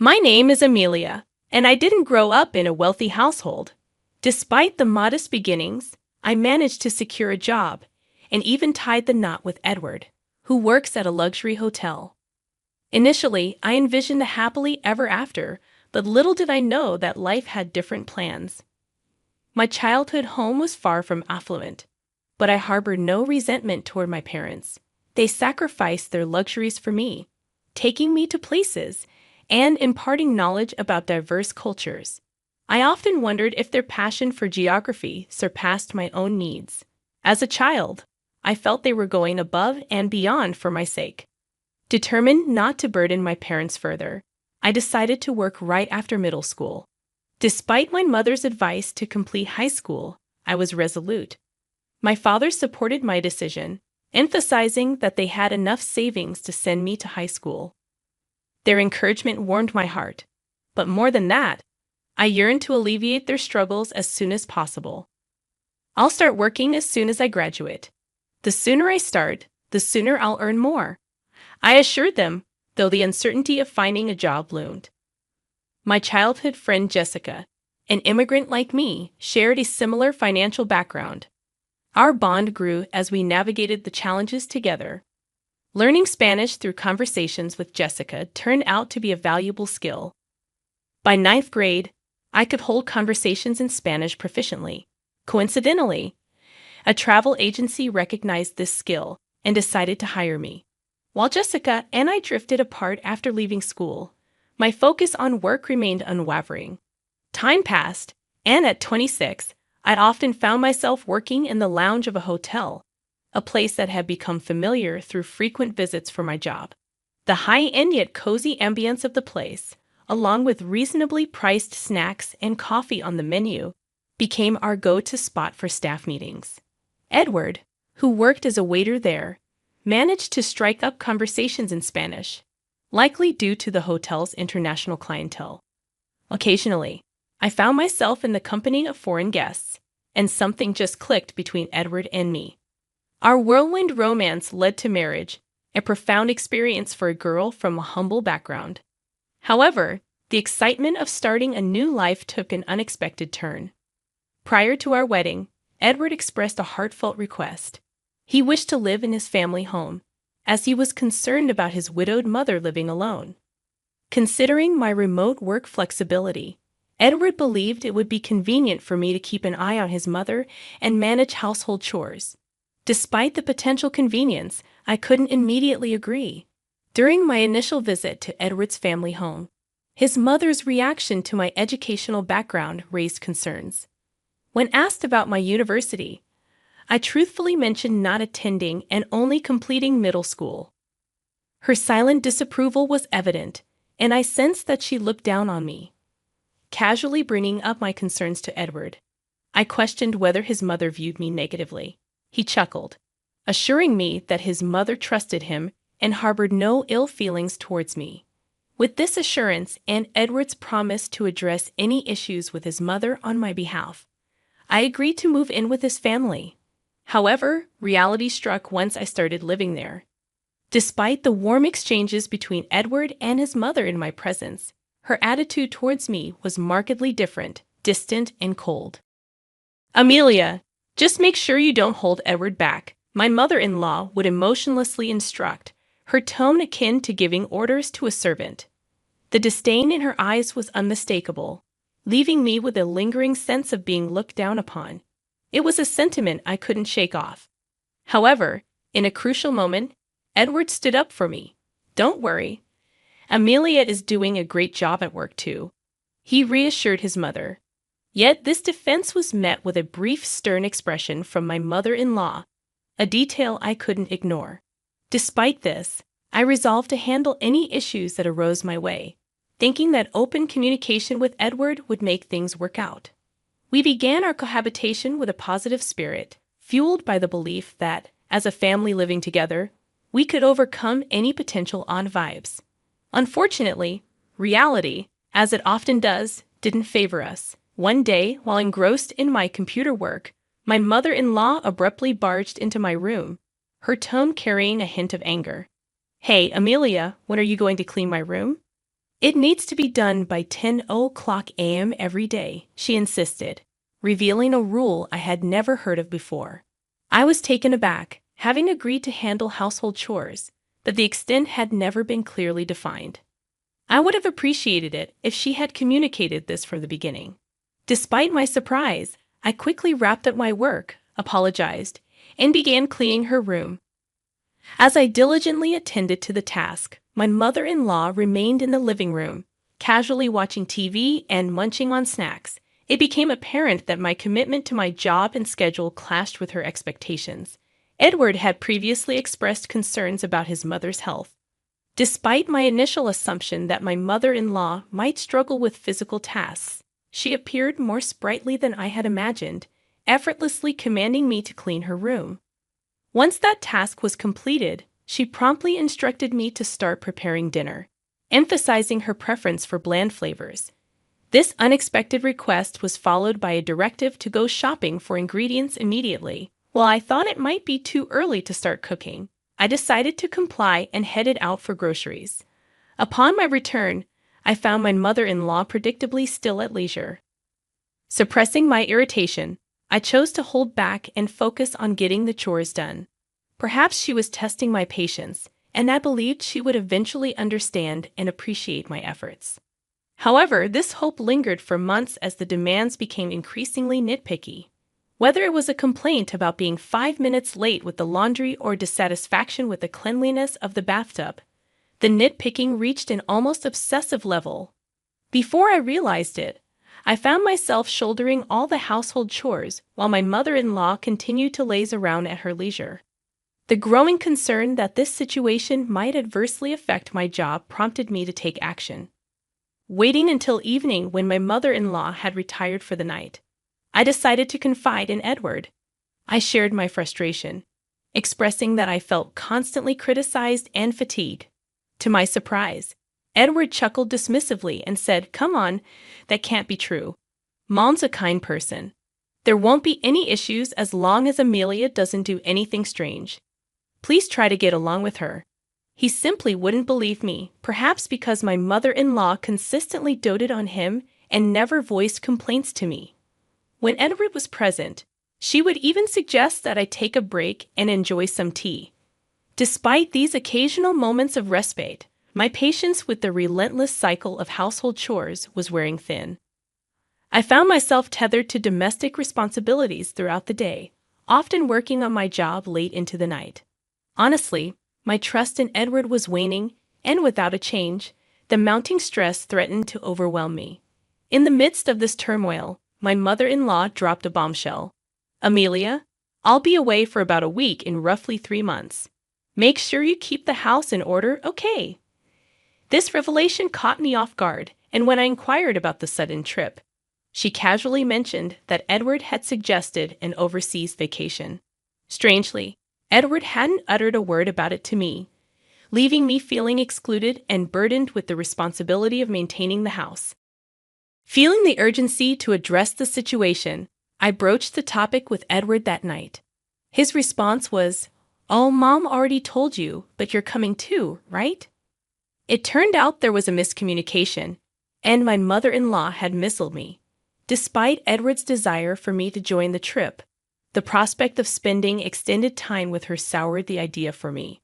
My name is Amelia, and I didn't grow up in a wealthy household. Despite the modest beginnings, I managed to secure a job and even tied the knot with Edward, who works at a luxury hotel. Initially, I envisioned a happily ever after, but little did I know that life had different plans. My childhood home was far from affluent, but I harbored no resentment toward my parents. They sacrificed their luxuries for me, taking me to places and imparting knowledge about diverse cultures. I often wondered if their passion for geography surpassed my own needs. As a child, I felt they were going above and beyond for my sake. Determined not to burden my parents further, I decided to work right after middle school. Despite my mother's advice to complete high school, I was resolute. My father supported my decision, emphasizing that they had enough savings to send me to high school. Their encouragement warmed my heart, but more than that, I yearned to alleviate their struggles as soon as possible. I'll start working as soon as I graduate. The sooner I start, the sooner I'll earn more, I assured them, though the uncertainty of finding a job loomed. My childhood friend Jessica, an immigrant like me, shared a similar financial background. Our bond grew as we navigated the challenges together. Learning Spanish through conversations with Jessica turned out to be a valuable skill. By ninth grade, I could hold conversations in Spanish proficiently. Coincidentally, a travel agency recognized this skill and decided to hire me. While Jessica and I drifted apart after leaving school, my focus on work remained unwavering. Time passed, and at 26, I'd often found myself working in the lounge of a hotel, a place that had become familiar through frequent visits for my job. The high-end yet cozy ambience of the place, along with reasonably priced snacks and coffee on the menu, became our go-to spot for staff meetings. Edward, who worked as a waiter there, managed to strike up conversations in Spanish, likely due to the hotel's international clientele. Occasionally, I found myself in the company of foreign guests, and something just clicked between Edward and me. Our whirlwind romance led to marriage, a profound experience for a girl from a humble background. However, the excitement of starting a new life took an unexpected turn. Prior to our wedding, Edward expressed a heartfelt request. He wished to live in his family home, as he was concerned about his widowed mother living alone. Considering my remote work flexibility, Edward believed it would be convenient for me to keep an eye on his mother and manage household chores. Despite the potential convenience, I couldn't immediately agree. During my initial visit to Edward's family home, his mother's reaction to my educational background raised concerns. When asked about my university, I truthfully mentioned not attending and only completing middle school. Her silent disapproval was evident, and I sensed that she looked down on me. Casually bringing up my concerns to Edward, I questioned whether his mother viewed me negatively. He chuckled, assuring me that his mother trusted him and harbored no ill feelings towards me. With this assurance and Edward's promise to address any issues with his mother on my behalf, I agreed to move in with his family. However, reality struck once I started living there. Despite the warm exchanges between Edward and his mother in my presence, her attitude towards me was markedly different, distant, and cold. "Amelia, just make sure you don't hold Edward back," my mother-in-law would emotionlessly instruct, her tone akin to giving orders to a servant. The disdain in her eyes was unmistakable, leaving me with a lingering sense of being looked down upon. It was a sentiment I couldn't shake off. However, in a crucial moment, Edward stood up for me. "Don't worry. Amelia is doing a great job at work too," he reassured his mother. Yet this defense was met with a brief stern expression from my mother-in-law, a detail I couldn't ignore. Despite this, I resolved to handle any issues that arose my way, thinking that open communication with Edward would make things work out. We began our cohabitation with a positive spirit, fueled by the belief that, as a family living together, we could overcome any potential odd vibes. Unfortunately, reality, as it often does, didn't favor us. One day, while engrossed in my computer work, my mother-in-law abruptly barged into my room, her tone carrying a hint of anger. "Hey, Amelia, when are you going to clean my room?" It needs to be done by 10 o'clock a.m. every day, she insisted, revealing a rule I had never heard of before. I was taken aback, having agreed to handle household chores, but the extent had never been clearly defined. I would have appreciated it if she had communicated this from the beginning. Despite my surprise, I quickly wrapped up my work, apologized, and began cleaning her room. As I diligently attended to the task, my mother-in-law remained in the living room, casually watching TV and munching on snacks. It became apparent that my commitment to my job and schedule clashed with her expectations. Edward had previously expressed concerns about his mother's health. Despite my initial assumption that my mother-in-law might struggle with physical tasks, she appeared more sprightly than I had imagined, effortlessly commanding me to clean her room. Once that task was completed, she promptly instructed me to start preparing dinner, emphasizing her preference for bland flavors. This unexpected request was followed by a directive to go shopping for ingredients immediately. While I thought it might be too early to start cooking, I decided to comply and headed out for groceries. Upon my return, I found my mother-in-law predictably still at leisure. Suppressing my irritation, I chose to hold back and focus on getting the chores done. Perhaps she was testing my patience, and I believed she would eventually understand and appreciate my efforts. However, this hope lingered for months as the demands became increasingly nitpicky. Whether it was a complaint about being 5 minutes late with the laundry or dissatisfaction with the cleanliness of the bathtub, the nitpicking reached an almost obsessive level. Before I realized it, I found myself shouldering all the household chores while my mother-in-law continued to laze around at her leisure. The growing concern that this situation might adversely affect my job prompted me to take action. Waiting until evening when my mother-in-law had retired for the night, I decided to confide in Edward. I shared my frustration, expressing that I felt constantly criticized and fatigued. To my surprise, Edward chuckled dismissively and said, "Come on, that can't be true. Mom's a kind person. There won't be any issues as long as Amelia doesn't do anything strange. Please try to get along with her." He simply wouldn't believe me, perhaps because my mother-in-law consistently doted on him and never voiced complaints to me. When Edward was present, she would even suggest that I take a break and enjoy some tea. Despite these occasional moments of respite, my patience with the relentless cycle of household chores was wearing thin. I found myself tethered to domestic responsibilities throughout the day, often working on my job late into the night. Honestly, my trust in Edward was waning, and without a change, the mounting stress threatened to overwhelm me. In the midst of this turmoil, my mother-in-law dropped a bombshell. "Amelia, I'll be away for about a week in roughly 3 months. Make sure you keep the house in order, okay?" This revelation caught me off guard, and when I inquired about the sudden trip, she casually mentioned that Edward had suggested an overseas vacation. Strangely, Edward hadn't uttered a word about it to me, leaving me feeling excluded and burdened with the responsibility of maintaining the house. Feeling the urgency to address the situation, I broached the topic with Edward that night. His response was, "Oh, Mom already told you, but you're coming too, right?" It turned out there was a miscommunication, and my mother-in-law had misled me. Despite Edward's desire for me to join the trip, the prospect of spending extended time with her soured the idea for me.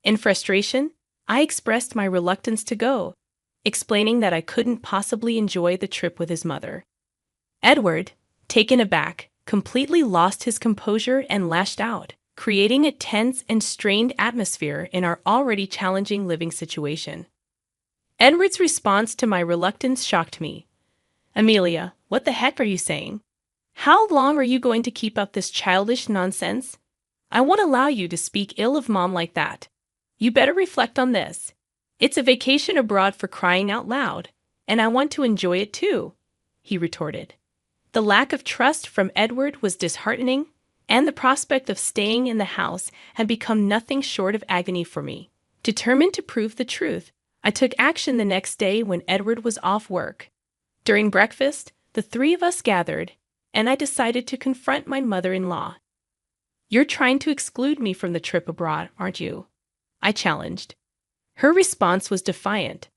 In frustration, I expressed my reluctance to go, explaining that I couldn't possibly enjoy the trip with his mother. Edward, taken aback, completely lost his composure and lashed out, creating a tense and strained atmosphere in our already challenging living situation. Edward's response to my reluctance shocked me. "Amelia, what the heck are you saying? How long are you going to keep up this childish nonsense? I won't allow you to speak ill of Mom like that. You better reflect on this. It's a vacation abroad for crying out loud, and I want to enjoy it too," he retorted. The lack of trust from Edward was disheartening, and the prospect of staying in the house had become nothing short of agony for me. Determined to prove the truth, I took action the next day when Edward was off work. During breakfast, the 3 of us gathered, and I decided to confront my mother-in-law. "You're trying to exclude me from the trip abroad, aren't you?" I challenged. Her response was defiant.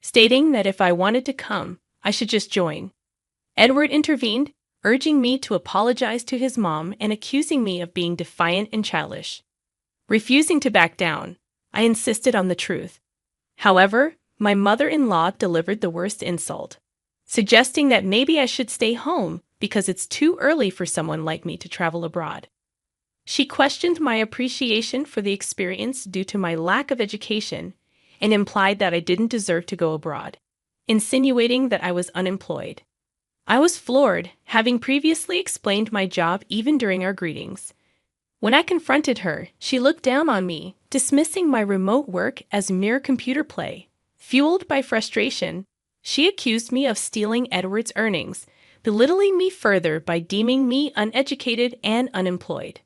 stating that if I wanted to come, I should just join. Edward intervened, urging me to apologize to his mom and accusing me of being defiant and childish. Refusing to back down, I insisted on the truth. However, my mother-in-law delivered the worst insult, suggesting that maybe I should stay home because it's too early for someone like me to travel abroad. She questioned my appreciation for the experience due to my lack of education and implied that I didn't deserve to go abroad, insinuating that I was unemployed. I was floored, having previously explained my job even during our greetings. When I confronted her, she looked down on me, dismissing my remote work as mere computer play. Fueled by frustration, she accused me of stealing Edward's earnings, belittling me further by deeming me uneducated and unemployed.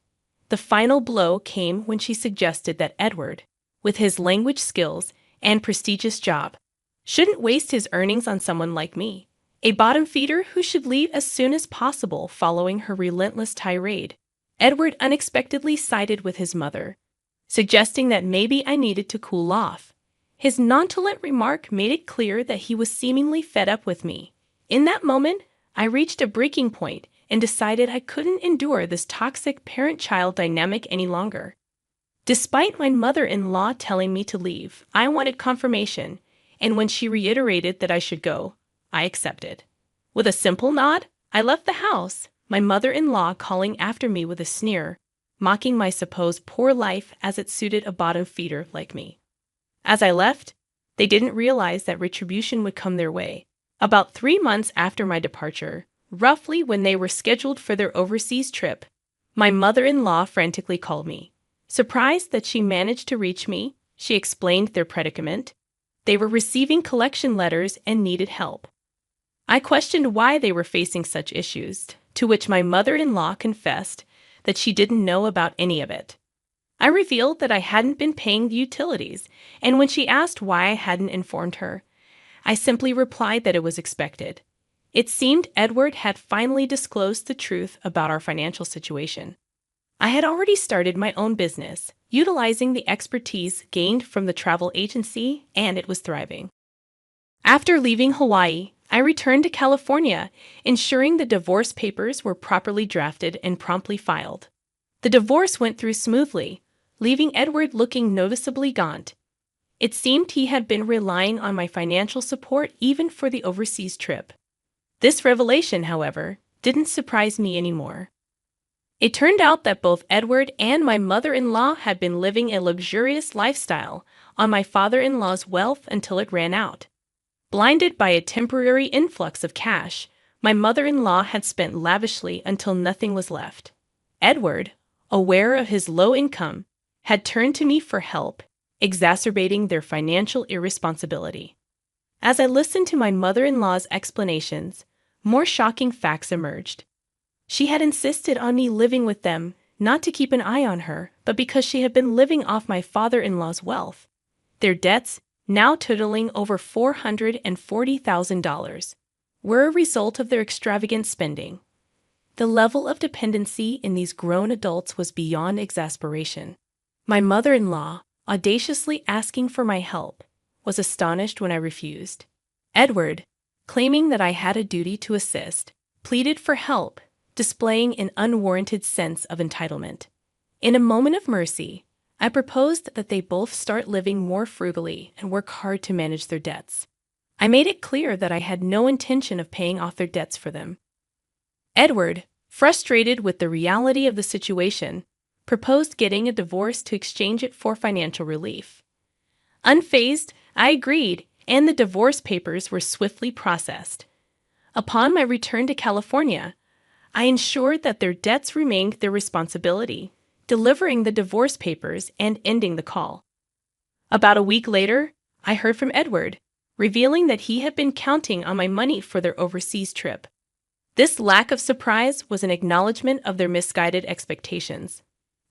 The final blow came when she suggested that Edward, with his language skills and prestigious job, shouldn't waste his earnings on someone like me, a bottom feeder who should leave as soon as possible following her relentless tirade. Edward unexpectedly sided with his mother, suggesting that maybe I needed to cool off. His nonchalant remark made it clear that he was seemingly fed up with me. In that moment, I reached a breaking point and decided I couldn't endure this toxic parent-child dynamic any longer. Despite my mother-in-law telling me to leave, I wanted confirmation, and when she reiterated that I should go, I accepted. With a simple nod, I left the house, my mother-in-law calling after me with a sneer, mocking my supposed poor life as it suited a bottom feeder like me. As I left, they didn't realize that retribution would come their way. About 3 months after my departure, roughly when they were scheduled for their overseas trip, my mother-in-law frantically called me. Surprised that she managed to reach me, she explained their predicament. They were receiving collection letters and needed help. I questioned why they were facing such issues, to which my mother-in-law confessed that she didn't know about any of it. I revealed that I hadn't been paying the utilities, and when she asked why I hadn't informed her, I simply replied that it was expected. It seemed Edward had finally disclosed the truth about our financial situation. I had already started my own business, utilizing the expertise gained from the travel agency, and it was thriving. After leaving Hawaii, I returned to California, ensuring the divorce papers were properly drafted and promptly filed. The divorce went through smoothly, leaving Edward looking noticeably gaunt. It seemed he had been relying on my financial support even for the overseas trip. This revelation, however, didn't surprise me anymore. It turned out that both Edward and my mother-in-law had been living a luxurious lifestyle on my father-in-law's wealth until it ran out. Blinded by a temporary influx of cash, my mother-in-law had spent lavishly until nothing was left. Edward, aware of his low income, had turned to me for help, exacerbating their financial irresponsibility. As I listened to my mother-in-law's explanations, more shocking facts emerged. She had insisted on me living with them, not to keep an eye on her, but because she had been living off my father-in-law's wealth. Their debts, now totaling over $440,000, were a result of their extravagant spending. The level of dependency in these grown adults was beyond exasperation. My mother-in-law, audaciously asking for my help, was astonished when I refused. Edward, claiming that I had a duty to assist, pleaded for help, displaying an unwarranted sense of entitlement. In a moment of mercy, I proposed that they both start living more frugally and work hard to manage their debts. I made it clear that I had no intention of paying off their debts for them. Edward, frustrated with the reality of the situation, proposed getting a divorce to exchange it for financial relief. Unfazed, I agreed, and the divorce papers were swiftly processed. Upon my return to California, I ensured that their debts remained their responsibility, delivering the divorce papers and ending the call. About a week later, I heard from Edward, revealing that he had been counting on my money for their overseas trip. This lack of surprise was an acknowledgement of their misguided expectations.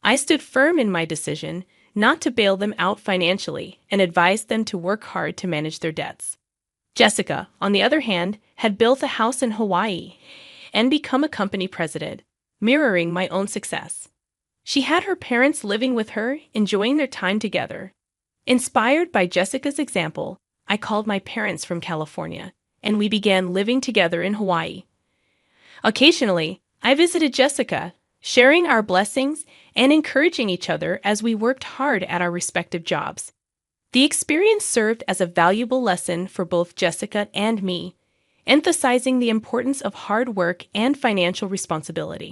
I stood firm in my decision not to bail them out financially and advised them to work hard to manage their debts. Jessica, on the other hand, had built a house in Hawaii and become a company president, mirroring my own success. She had her parents living with her, enjoying their time together. Inspired by Jessica's example, I called my parents from California, and we began living together in Hawaii. Occasionally, I visited Jessica, sharing our blessings and encouraging each other as we worked hard at our respective jobs. The experience served as a valuable lesson for both Jessica and me, emphasizing the importance of hard work and financial responsibility.